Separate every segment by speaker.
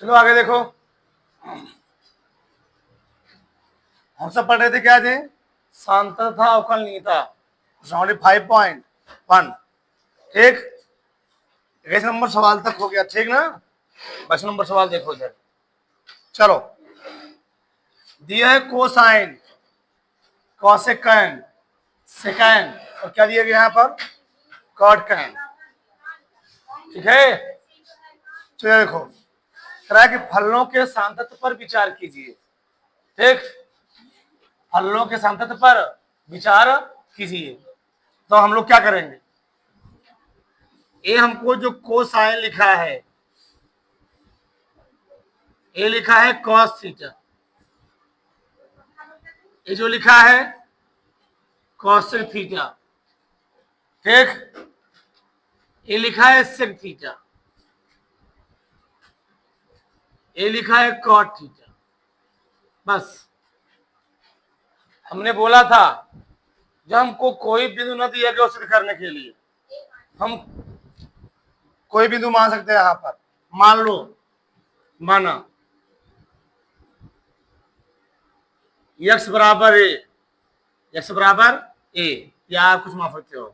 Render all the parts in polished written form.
Speaker 1: चलो आगे देखो। हम सब पढ़ रहे थे क्या थे? सांतता अवकलनीयता 5.1 ठीक। 21 नंबर सवाल तक हो गया ठीक ना। 22 नंबर सवाल देखो इधर। चलो दिया है कोसाइन कॉसेकैन सेकैन और क्या दिया गया यहाँ पर कॉटकैन। ठीक है। चलो देखो कह रहा है कि फलनों के सांतत्व पर विचार कीजिए। ठीक, फलनों के सांतत्व पर विचार कीजिए। तो हम लोग क्या करेंगे, ये हमको जो कोसाइन लिखा है, ये लिखा है कॉस थीटा, ये जो लिखा है कॉसेक थीटा, ठीक, ये लिखा है सेक थीटा, ये लिखा है कॉट थीटा। बस हमने बोला था जब हमको कोई बिंदु न दिया गया उसे करने के लिए हम कोई बिंदु मान सकते हैं। यहां पर मान लो, माना x बराबर ए, x बराबर ए या कुछ मान सकते हो।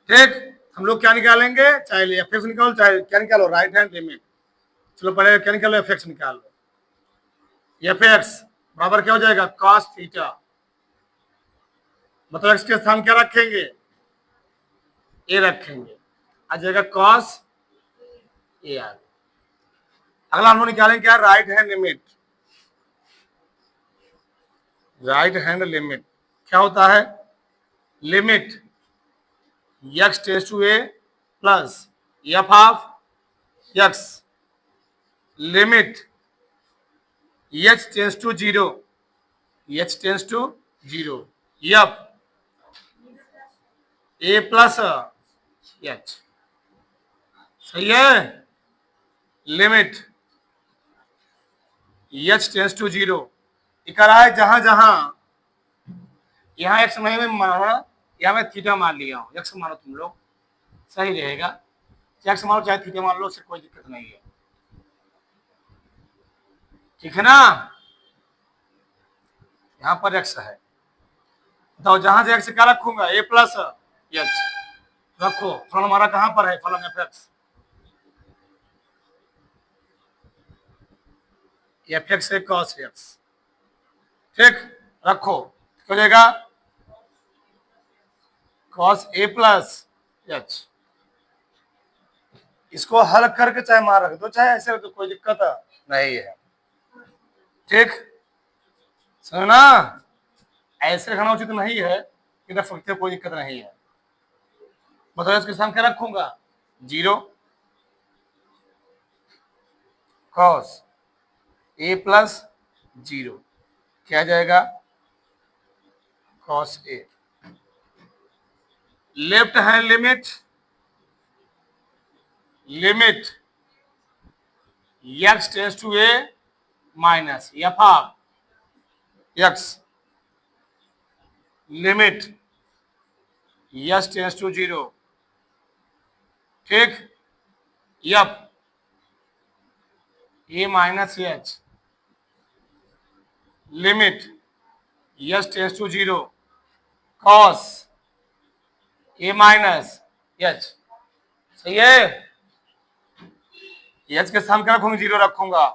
Speaker 1: ठीक, हम लोग क्या निकालेंगे, चाहे एफ एक्स निकालो चाहे क्या निकालो, राइट हैंड लिमिट। चलो पहले क्या निकालो, एफ एक्स निकाल लो। एफ एक्स बराबर क्या हो जाएगा कॉस थीटा, मतलब एक्स के स्थान क्या रखेंगे, ए रखेंगे, आ जाएगा कॉस ए आ। अगला हम लोग निकालेंगे क्या, right hand limit. Right hand limit क्या होता है, limit x tends to a plus f of x, limit h tends to 0, h tends to 0 f a plus h. सही है, लिमिट h टेंस टू 0 करा है जहां जहां यहाँ एक्स नहीं माना, यहाँ मैं थीटा मान लिया हूँ, एक्स मानो तुम लोग सही रहेगा, एक्स मानो चाहे थीटा मान लो, उससे कोई दिक्कत नहीं है। ठीक है ना, यहाँ पर एक्स है, बताओ जहां से एक्स क्या रखूंगा, ए प्लस एच रखो। फलन हमारा कहां पर है, फलन एफ एक्स, एफ एक्स है कॉस एक्स। ठीक, रखो क्या हो जाएगा कॉस ए प्लस एच। इसको हल करके चाहे मार रख दो चाहे ऐसे, तो कोई दिक्कत नहीं है। ठीक, सुना, ऐसे रखना उचित नहीं है, कि रख सकते हो, कोई दिक्कत नहीं है। बताओ इसके सामने क्या रखूंगा, 0 कॉस ए प्लस 0 क्या जाएगा cos a. Left hand limit, limit x tends to a minus f of x, limit s tends to 0, ठीक, f a minus h, limit s tends to 0 cos a minus h. सही है, H के सामने क्या रखूंगा, 0 रखूंगा,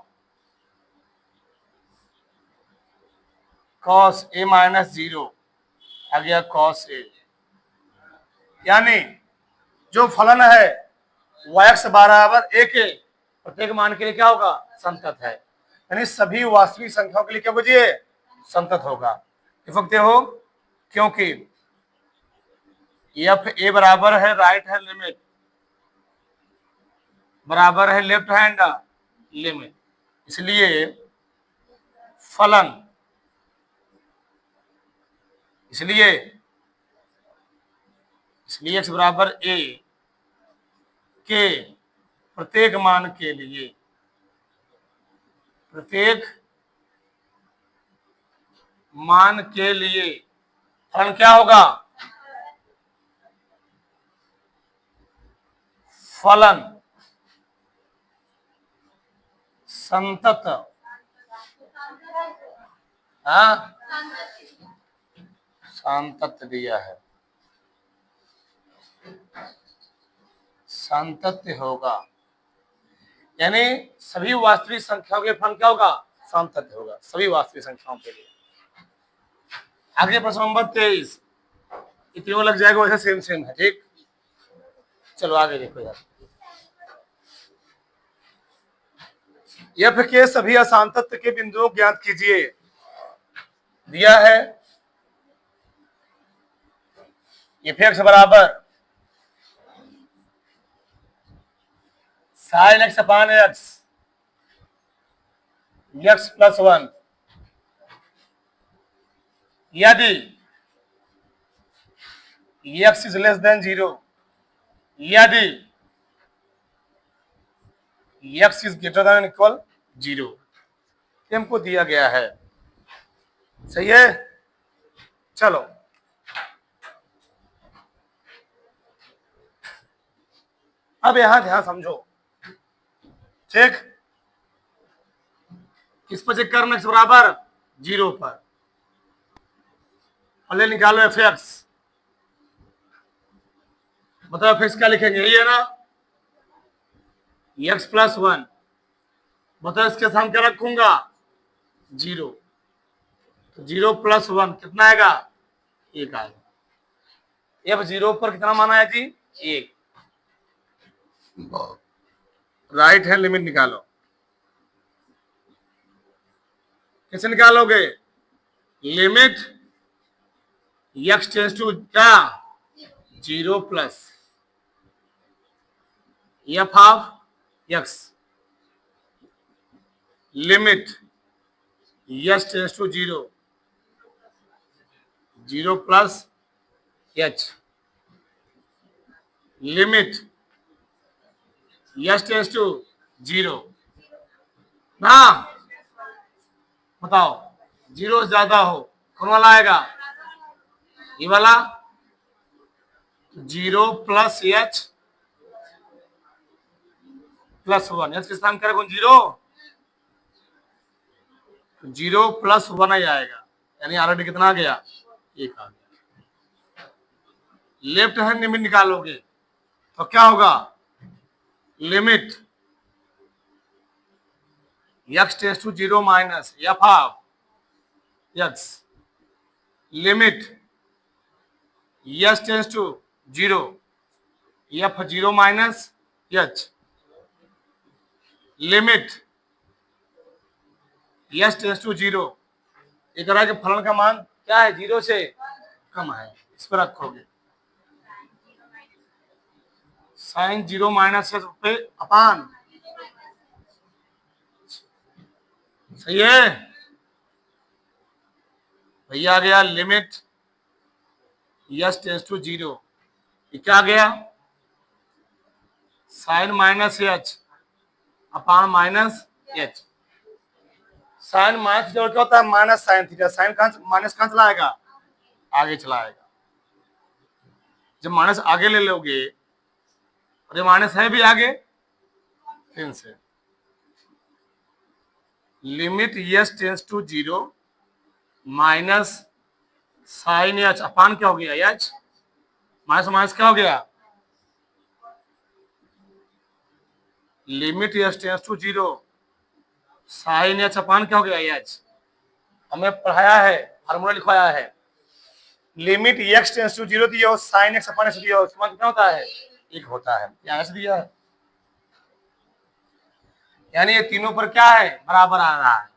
Speaker 1: cos a minus 0 आ गया cos A. यानी जो फलन है वह x बराबर ए के प्रत्येक मान के लिए क्या होगा, संतत है। यानी सभी वास्तविक संख्याओं के लिए क्या बुझिए, संतत होगा। लिखते हो क्योंकि एफ ए बराबर है राइट हैंड लिमिट बराबर है लेफ्ट हैंड लिमिट, इसलिए फलन, इसलिए x बराबर ए के प्रत्येक मान के लिए, प्रत्येक मान के लिए फलन क्या होगा, फलन संतत, हाँ सांतत्य दिया है, सांतत्य होगा, यानी सभी वास्तविक संख्याओं के फलन क्या होगा, सांतत्य होगा सभी वास्तविक संख्याओं के लिए। आगे प्रश्न नंबर 23, इतने लग जाएगा वैसे सेम सेम है, ठीक। चलो आगे देखो यार, एफ के सभी असांतत्य के बिंदुओं ज्ञात कीजिए। दिया है एफ एक्स बराबर साइन एक्स अपान एक्स, एक्स प्लस 1, यदि एक्स इज लेस देन 0, यदि x is greater than equal 0, हमको दिया गया है। सही है। चलो अब यहां ध्यान समझो, ठीक। किस पर चेक करना, एक्स बराबर 0 पर, और ले निकालो एफ एक्स। बताओ एफ एक्स क्या लिखेंगे, यही है ना, एक्स प्लस 1। बताओ इसके सामने क्या रखूंगा, 0, तो 0 प्लस 1 कितना आएगा, 1 आएगा। एफ 0 पर कितना माना है जी, 1। राइट हैंड लिमिट निकालो। कैसे निकालोगे, लिमिट एक्स टेंस टू क्या, 0 plus f of x, limit x tends to 0, 0 plus h, limit x tends to 0 ना। बताओ 0 ज्यादा हो कौन वाला आएगा, ये वाला, 0 प्लस एच प्लस 1, एच के स्थान करें 0, 0 प्लस 1 ही आएगा, यानी ऑलरेडी कितना आ गया, 1 आ गया। लेफ्ट हैंड लिमिट निकालोगे तो क्या होगा, limit x tends to 0 minus f of x, limit x tends to 0 f 0 minus h, limit x tends to 0, एक तरह के फलन का मान क्या है, 0 से कम है, इस पर रखोगे साइन 0 माइनस एच पे अपान, सही है भैया। आ गया लिमिट एक्स टेंस टू 0, ये क्या आ गया, sine minus h upon minus h. Sine minus क्या होता है, minus sine theta, sine minus कहां चला आएगा, आगे चला आएगा। जब माइनस आगे ले लोगे, और ये माइनस है भी आगे, फिर से limit x tends to 0 minus sine h upon क्या हो गया, एच माइनस माइनस क्या हो गया, limit x tends to 0 sine h upon क्या हो गया, एच। हमें पढ़ाया है, फार्मूला लिखवाया है, लिमिट एक्स टेंस टू 0 दिया हो, साइन एक्स अपान एच दिया हो, उसका कितना होता है, 1 होता है, यहाँ से दिया है, यानी ये तीनों पर क्या है, बराबर आ रहा है।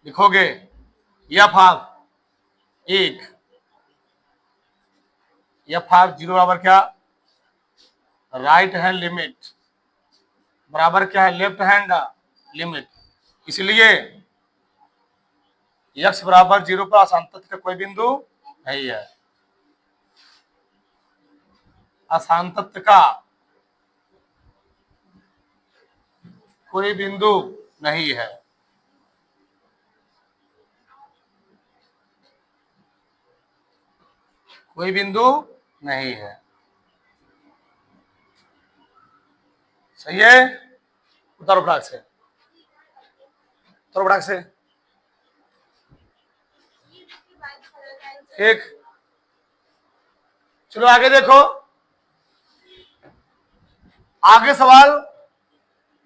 Speaker 1: लिखोगे एफ ऑफ 1, एफ ऑफ 0 बराबर क्या, राइट हैंड लिमिट बराबर क्या है, लेफ्ट हैंड लिमिट, इसलिए एक्स बराबर 0 पर असांतत्य का कोई बिंदु नहीं है, असांतत्य का कोई बिंदु नहीं है। कोई बिंदु नहीं है, सही है, उतारो फटाक से। तो बड़ा से ठीक। चलो आगे देखो, आगे सवाल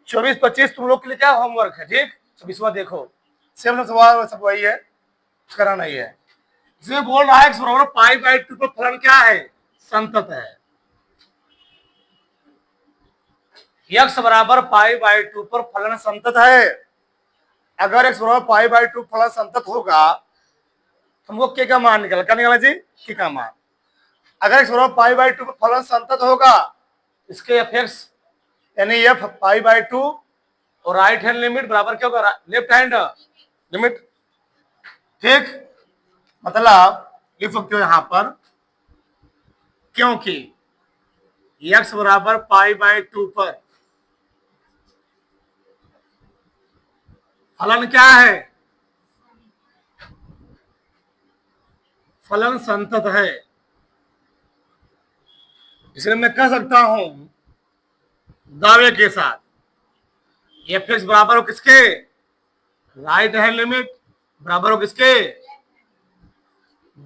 Speaker 1: 24-25 तुम लोग के लिए क्या होमवर्क है, ठीक। 26वां देखो, सेम सवाल सब वही है, करना नहीं है। इसमें बोल रहा है बराबर पाई बाई 2 पर फलन क्या है, संतत है। x बराबर पाई बाई 2 पर फलन संतत है। अगर x बराबर पाई बाई 2 फलन संतत होगा, हमको के का मान निकाला, क्या निकाला जी, के का मान। अगर x बराबर पाई बाई 2 पर फलन संतत होगा, इसके एफ एक्स यानी एफ पाई बाई 2 और राइट हैंड लिमिट बराबर क्या होगा, लेफ्ट हैंड लिमिट, ठीक। मतलब लिख सकते हो यहां पर, क्योंकि x बराबर पाई बाई 2 पर फलन क्या है, फलन संतत है, इसलिए मैं कह सकता हूं दावे के साथ एफ एक्स बराबर हो किसके, राइट हैंड लिमिट बराबर हो किसके,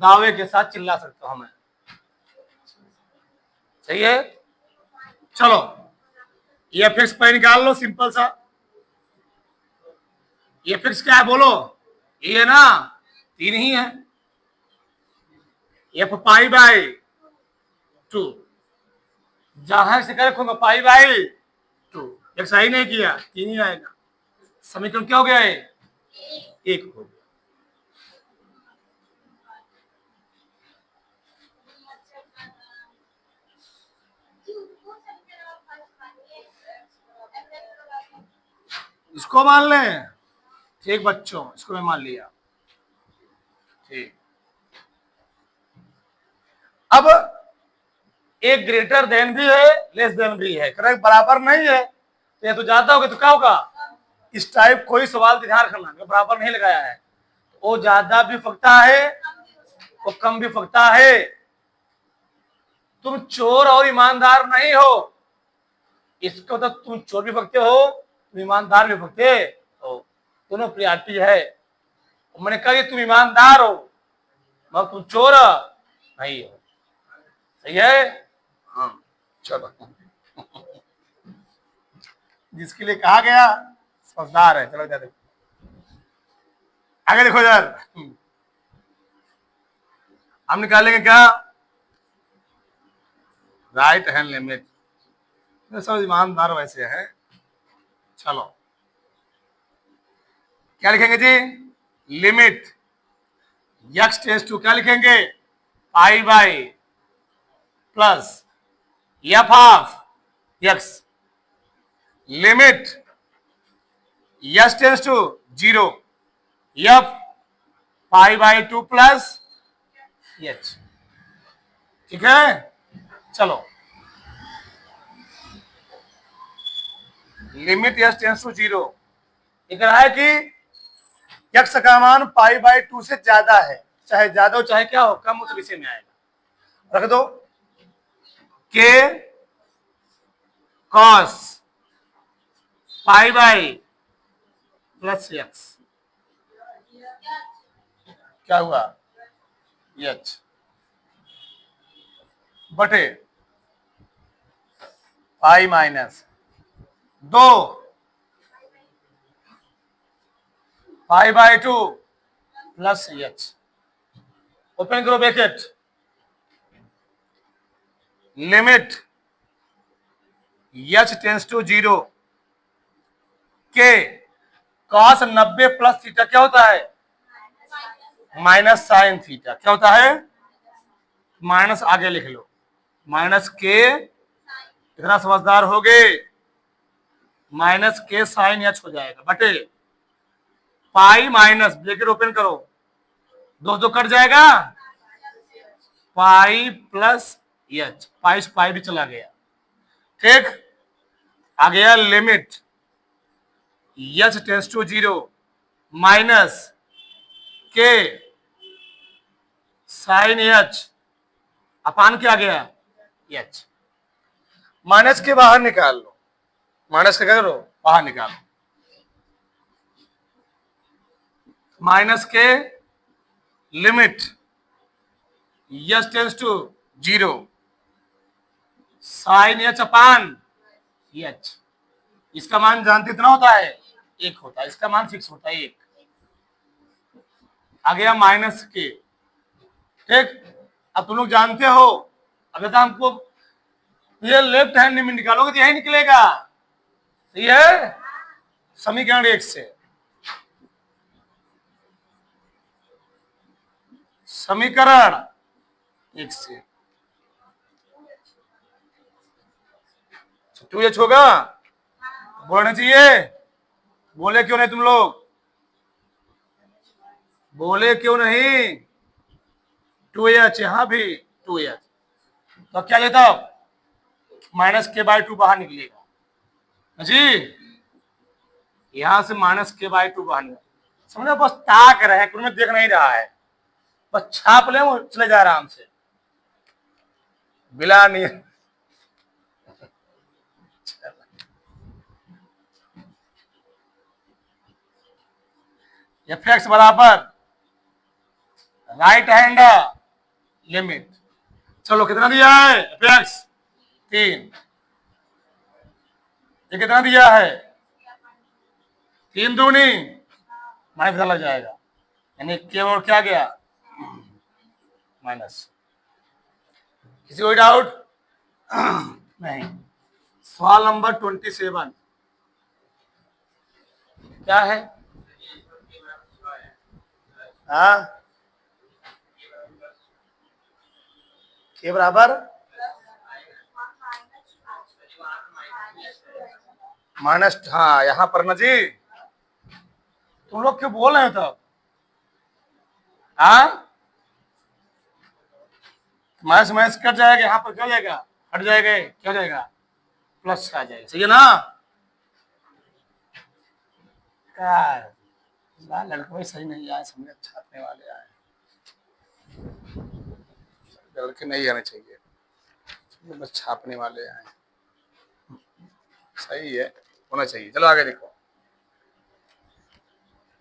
Speaker 1: दावे के साथ चिल्ला सकता हूं मैं, सही है। चलो एफ एक्स पे निकाल लो, सिंपल सा। एफ एक्स क्या है बोलो, ये है ना, 3 ही है, एफ पाई बाई 2, जहां से कर रखूंगा पाई बाई 2, एक सही नहीं किया, 3 ही आएगा। समीकरण क्या हो गया है, 1 हो गया। इसको मान लें, ठीक बच्चों, इसको मैं मान लिया, ठीक। अब एक ग्रेटर देन भी है, लेस देन भी है, करेक्ट, बराबर नहीं है तो ये तो ज्यादा होगा तो क्या होगा, इस टाइप कोई सवाल ध्यान रखना, बराबर नहीं लगाया है, वो ज्यादा भी फकता है, वो कम भी फकता है। तुम चोर और ईमानदार नहीं हो, इसको तो तुम चोर भी फकते हो, तुम ईमानदार भी फकते हो, दोनों प्रियरिटी है। मैंने कहा तुम ईमानदार हो मगर तुम चोर नहीं हो, सही है। हाँ चलो, जिसके लिए कहा गया समझदार है। चलो इधर आगे देखो, इधर हम निकालेंगे क्या, राइट हैंड लिमिट, सब ईमानदार वैसे है। चलो क्या लिखेंगे जी, लिमिट x टेंस टू क्या लिखेंगे, pi by plus f of x, limit x tends to 0 f pi by 2 plus h, ठीक है। चलो लिमिट x टेंस टू 0, ये कह रहा है कि x का मान पाई बाई 2 से ज्यादा है, चाहे ज्यादा हो चाहे क्या हो, कम हो तो विषय में आएगा। रख दो k cos pi by plus x, क्या हुआ, h बटे pi minus 2 pi by 2 plus h, open करो bracket, limit h tends to 0 के cos 90 प्लस थीटा क्या होता है, माइनस साइन थीटा, क्या होता है, माइनस आगे लिख लो, माइनस के, इतना समझदार हो गए, माइनस के साइन h हो जाएगा बटे पाई माइनस, ब्रैकेट ओपन करो, दो कट जाएगा, पाई प्लस एच, पाई से पाई भी चला गया, ठीक। आ गया limit h tends to 0 minus के साइन एच अपान क्या गया एच, माइनस के बाहर निकाल लो, माइनस का क्या करो, बाहर निकालो, माइनस के limit s tends to 0 sine h upon h, इसका मान जानते इतना होता है 1 होता है, इसका मान फिक्स होता है 1। आ गया माइनस के, ठीक। अब तुम लोग जानते हो, अगर तो हमको ये लेफ्ट हैंड में निकालोगे तो यही निकलेगा, सही है। समीकरण 1 से समीकरण 1 से 2h होगा, बोलना चाहिए। बोले क्यों नहीं तुम लोग, बोले क्यों नहीं। 2h यहां भी 2h, तो क्या लेता माइनस के बाई 2 बाहर निकलेगा जी, यहां से माइनस के बाई 2 बाहर निकलेगा। समझो, बस ताक रहे हैं, कुछ में देख नहीं रहा है, बस छाप ले, वो चले जा आराम से बिला नहीं। एफ एक्स बराबर राइट हैंड लिमिट, चलो कितना दिया है एफ एक्स 3, ये कितना दिया है 3 दूनी माइनस लग जाएगा, यानी केवल क्या गया माइनस। किसी कोई डाउट नहीं। सवाल नंबर 27 क्या है, हाँ के बराबर माइनस, हाँ यहां पर ना जी, तुम लोग क्यों बोल रहे हो तब, हाँ माइनस माइनस कट जाएगा, यहाँ पर क्या जाएगा हट जाएगा, क्या हो जाएगा प्लस आ जाएगा, सही है ना। लड़के भाई सही नहीं आए, समझे छापने वाले आए, लड़के नहीं आने चाहिए, बस छापने वाले आए, सही है होना चाहिए। चलो आगे देखो,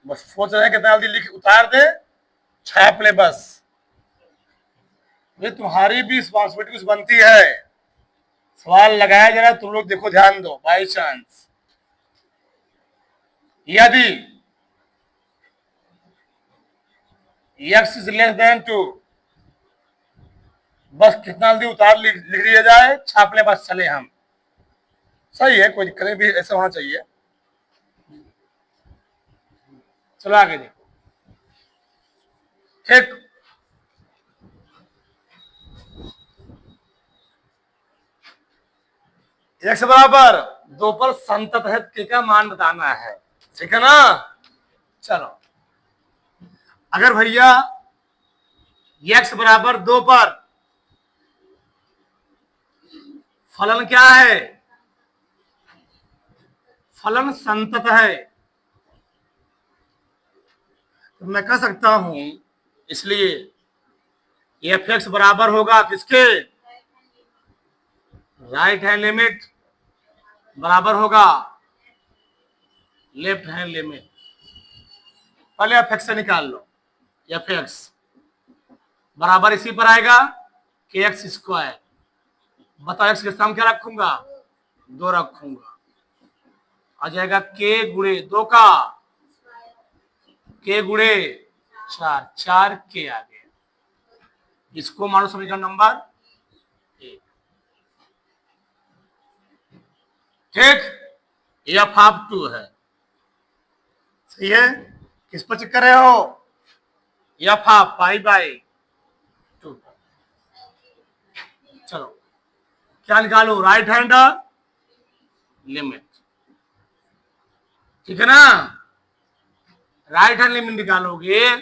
Speaker 1: बस सोच रहे हैं कितना जल्दी लिख उतार दे, छाप ले बस, ये तुम्हारी भी रिस्पॉन्सिबिलिटी कुछ बनती है। सवाल लगाया जरा तुम लोग देखो, ध्यान दो। बाई चांस यदि x इज लेस देन 2, बस कितना जल्दी उतार लिख दिया जाए, छाप ले बस, चले हम, सही है, कोई दिक्कत नहीं, भी ऐसा होना चाहिए। चलो आगे देखो, ठीक। x बराबर 2 पर संतत के का मान बताना है, ठीक है ना। चलो, अगर भैया x बराबर 2 पर फलन क्या है, फलन संतत है, तो मैं कह सकता हूं, इसलिए एफ एक्स बराबर होगा किसके, राइट हैंड लिमिट बराबर होगा लेफ्ट हैंड लिमिट। पहले एफ एक्स से निकाल लो, एफ एक्स बराबर इसी पर आएगा के एक्स स्क्वायर, बताओ एक्स के सामने क्या रखूंगा 2 रखूंगा, आ जाएगा के गुणे 2 का के गुणे 4, 4 के आ गया, इसको मानो समीकरण नंबर 1, ठीक। एफ ऑफ 2 है, सही है। किस पर चेक कर रहे हो, एफ ऑफ पाई बाई 2। चलो क्या निकालो, राइट हैंड लिमिट, ठीक है ना। राइट हैंड लिमिट निकालोगे,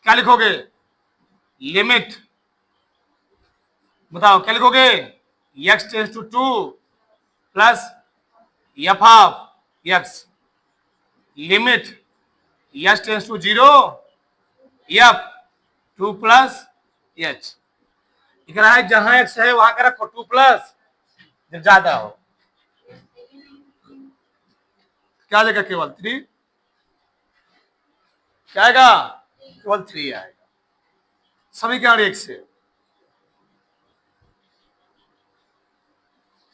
Speaker 1: क्या लिखोगे, लिमिट, बताओ क्या लिखोगे, x tends to 2 plus f of x, limit x tends to 0 f 2 plus h, लिख रहा है जहां x है वहां का रखो 2 प्लस, जब ज्यादा हो क्या देगा केवल 3, क्या आएगा? केवल 3 आएगा। समीकरण 1 से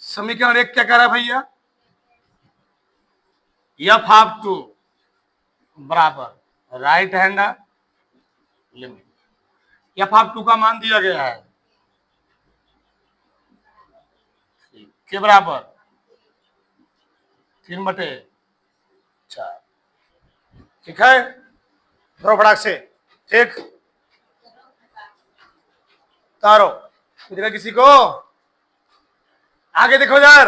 Speaker 1: समीकरण 1 क्या कह रहा है भैया? एफ ऑफ 2 बराबर right hand limit. F of 2 का मान दिया गया है के बराबर 3/4। ठीक है, ड्रॉ फटाक से। ठीक, तारो दिखा किसी को? आगे देखो यार,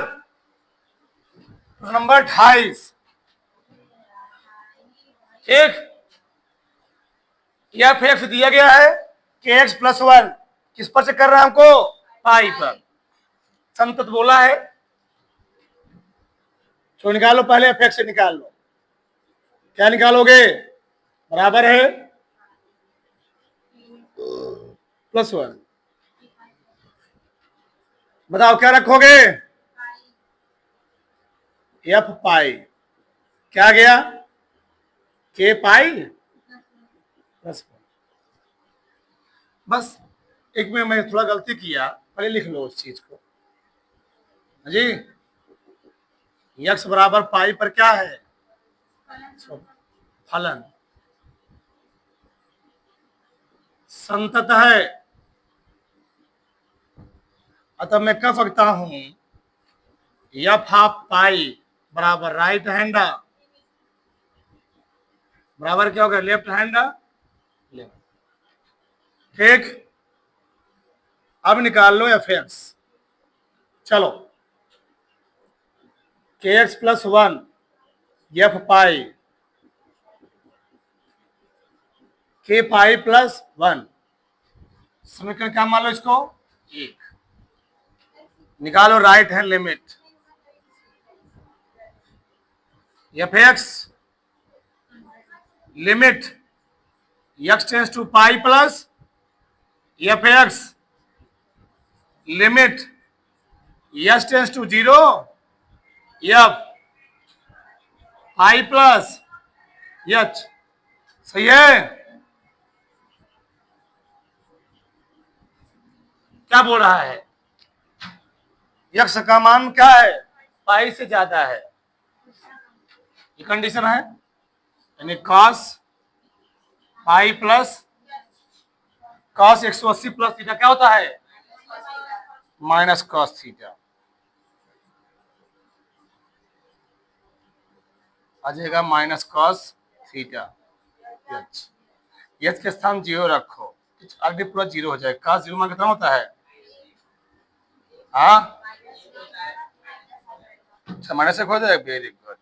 Speaker 1: नंबर 28। ठीक, एफ एक्स दिया गया है के एक्स प्लस 1 किस पर से कर रहा है हमको? पाई पर। संतत बोला है तो निकालो, पहले एफ एक्स से निकाल लो। क्या निकालोगे? बराबर है +1। बताओ क्या रखोगे? एफ पाई। क्या गया? के पाई +1। बस एक में मैं थोड़ा गलती किया, पहले लिख लो उस चीज को जी। यक्स बराबर पाई पर क्या है? फलन। संतत है, अतः मैं कह सकता हूं एफ ऑफ पाई बराबर राइट हैंड बराबर क्या होगा? Left hand. ठीक, अब निकाल लो एफ एक्स। चलो, के एक्स प्लस 1 एफ पाई के पाई +1। समीकरण क्या मान लो इसको? 1। निकालो right hand limit. F x limit x tends to pi plus f x limit s tends to 0 f pi plus h. सही है? क्या बोल रहा है? यक्स का मान क्या है? पाई से ज्यादा है, ये कंडीशन है। यानी cos pi plus cos 180 plus theta क्या होता है? Minus cos theta. आ जाएगा माइनस cos थीटा। एच के स्थान 0 रखो, आगे पूरा 0 हो जाएगा। cos 0 मान कितना होता है? हाँ, अच्छा माइनस से हो जाएगा। Very good.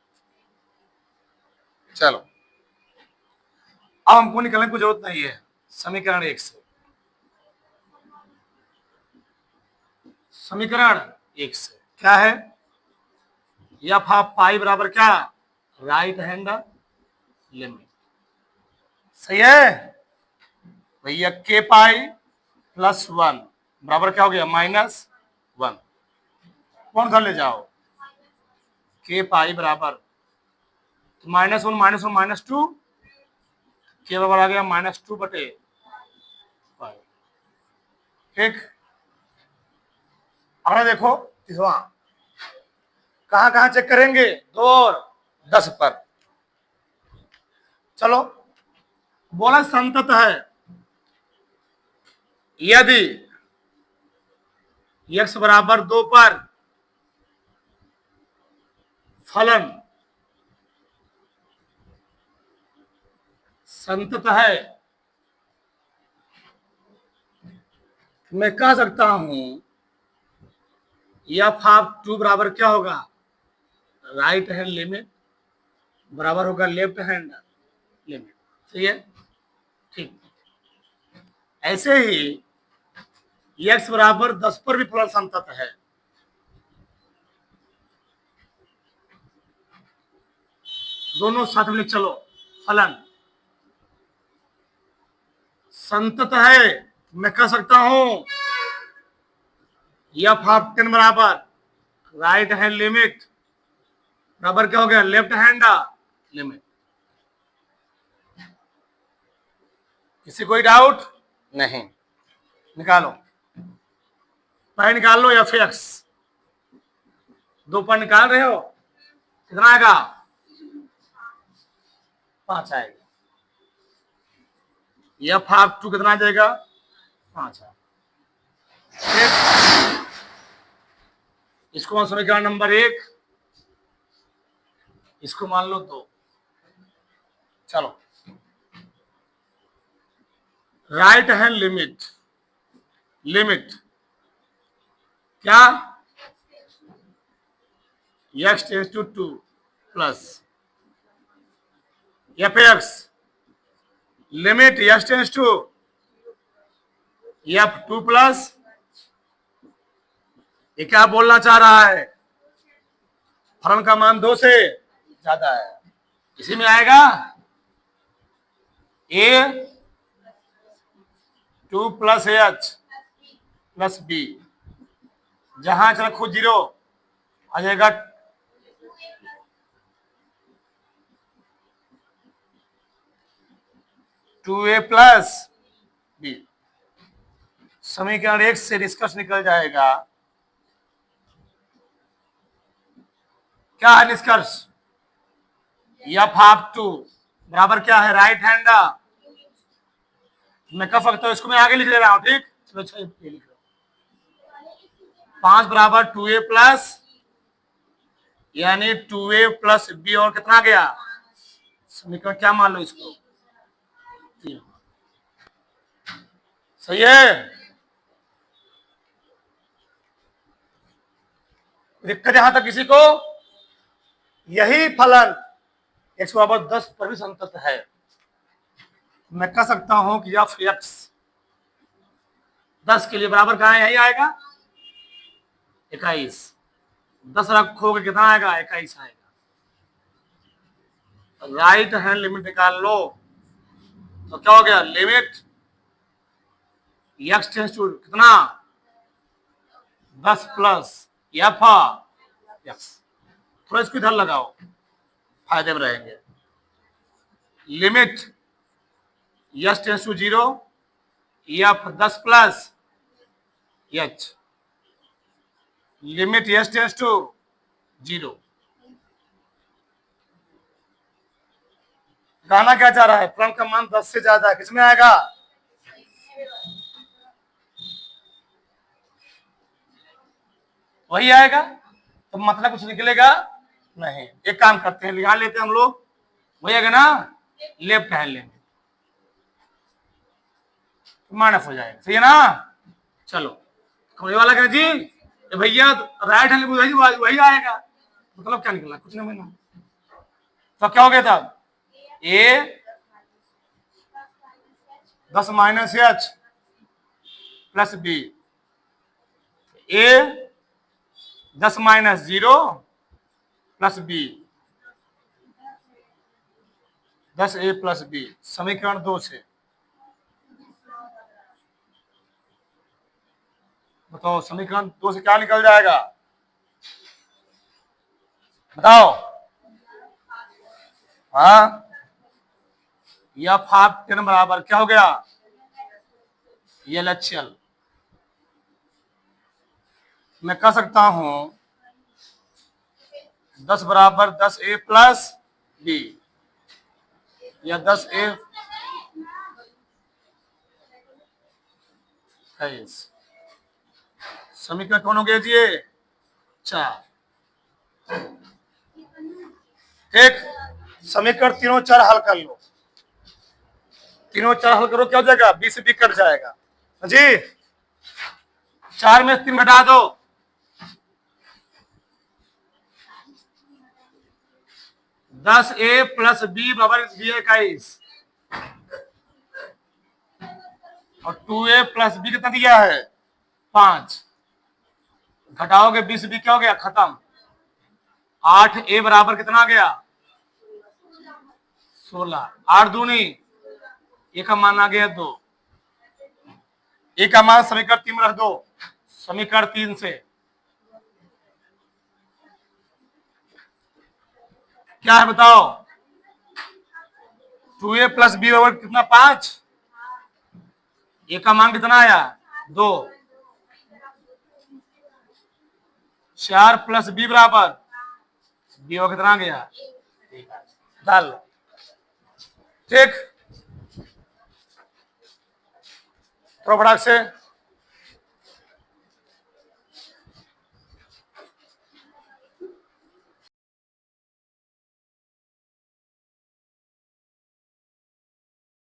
Speaker 1: चलो, अब हमको निकलने की जरूरत नहीं है समीकरण 1 से। समीकरण 1 से क्या है? एफ ऑफ पाई बराबर क्या? Right hand limit. सही है भैया? के पाई +1 बराबर क्या हो गया? -1। कौन घर ले जाओ? के पाई बराबर -1 -2 के बराबर आ गया -2/पाई। ठीक, अब देखो तीसवा कहां कहां चेक करेंगे? 2 और 10 पर। चलो, बोला संतत है यदि x बराबर 2 पर फलन संतत है, मैं कह सकता हूं एफ ऑफ 2 बराबर क्या होगा? राइट हैंड लिमिट बराबर होगा लेफ्ट हैंड लिमिट। सही है? ठीक, ऐसे ही x बराबर 10 पर भी फलन संतत है। दोनों साथ में लिख चलो। फलन संतत है, मैं कह सकता हूं एफ ऑफ 10 बराबर राइट हैंड लिमिट बराबर क्या हो गया? Left hand limit. किसी कोई डाउट नहीं? निकालो, पाई निकाल लो। एफ एक्स 2 पर निकाल रहे हो, कितना आएगा? 5 आएगा। एफ हाफ 2 कितना आ जाएगा? 5 आएगा। इसको समीकरण नंबर 1, इसको मान लो 2। चलो, राइट हैंड लिमिट, लिमिट क्या? x tends to 2 plus f x limit x tends to f 2 plus, ये क्या बोलना चाह रहा है? फलन का मान 2 से ज्यादा है। इसी में आएगा a 2 plus h plus b, जहां चलो खुद 0 आ जाएगा। Two a plus b. समीकरण 1 से निष्कर्ष निकल जाएगा। क्या है निष्कर्ष? एफ हाफ 2 बराबर क्या है? Right hand. मैं कह सकता हूं, इसको मैं आगे लिख ले रहा हूं, ठीक? चलो अच्छा, ये लिख रहा हूं। 5 बराबर 2a प्लस, यानी 2a प्लस बी, और कितना गया? समीकरण क्या मान लो इसको? सही है। दिक्कत यहां तक किसी को? यही फलन x बराबर 10 पर भी संतत है। मैं कह सकता हूं कि एफ एक्स 10 के लिए बराबर कहां है? यही आएगा 21। 10 रखोगे कितना आएगा? 21 आएगा। राइट हैंड लिमिट निकाल लो तो क्या हो गया? लिमिट x टेंस टू कितना? 10 प्लस एफ एक्स। थोड़ा इसको इधर लगाओ, फायदे में रहेंगे। Limit x tends to 0 f 10 plus h, limit x tends to 0। गाना क्या चाह रहा है? फलन का मान 10 से ज्यादा है, किसमें आएगा? वही आएगा। तो मतलब कुछ निकलेगा नहीं। एक काम करते हैं, यहां लेते हैं हम लोग, वही आएगा ना, लेफ्ट हैंड लेंगे, माइनस हो जाएगा। सही है ना? चलो, कमरे वाला क्या जी? भैया राइट हैंड वही आएगा। मतलब क्या निकला? कुछ नहीं मिला। तो क्या हो गया था? ए 10 माइनस एच प्लस बी, ए 10 माइनस 0 प्लस बी, 10 ए प्लस बी। समीकरण 2 से बताओ, समीकरण 2 से क्या निकल जाएगा? बताओ। हाँ, एफ हाफ 10 बराबर क्या हो गया? ये एचएल। मैं कह सकता हूं 10 बराबर 10 ए प्लस बी, या 10 ए है। समीकरण कौन हो गया जी? 4। ठीक, समीकरण तीनों 4 हल कर लो। तीनों 4 हल करो, क्या हो जाएगा? 20 से 20 कट जाएगा जी। 4 में 3 घटा दो, 10 ए प्लस बी बराबर 21, और 2a प्लस बी कितना दिया है? 5। घटाओगे 20 बी, क्या हो गया? खत्म। 8a बराबर कितना आ गया? 16। 8 दूनी, ए का मान आ गया 2। ए का मान समीकरण 3 में रख दो। समीकरण 3 से क्या है बताओ? 2a प्लस बी बराबर कितना? 5। ए का मान कितना आया 2, 4 प्लस बी बराबर बी हो कितना गया, डाल लो। ठीक, थोड़ा फटाक से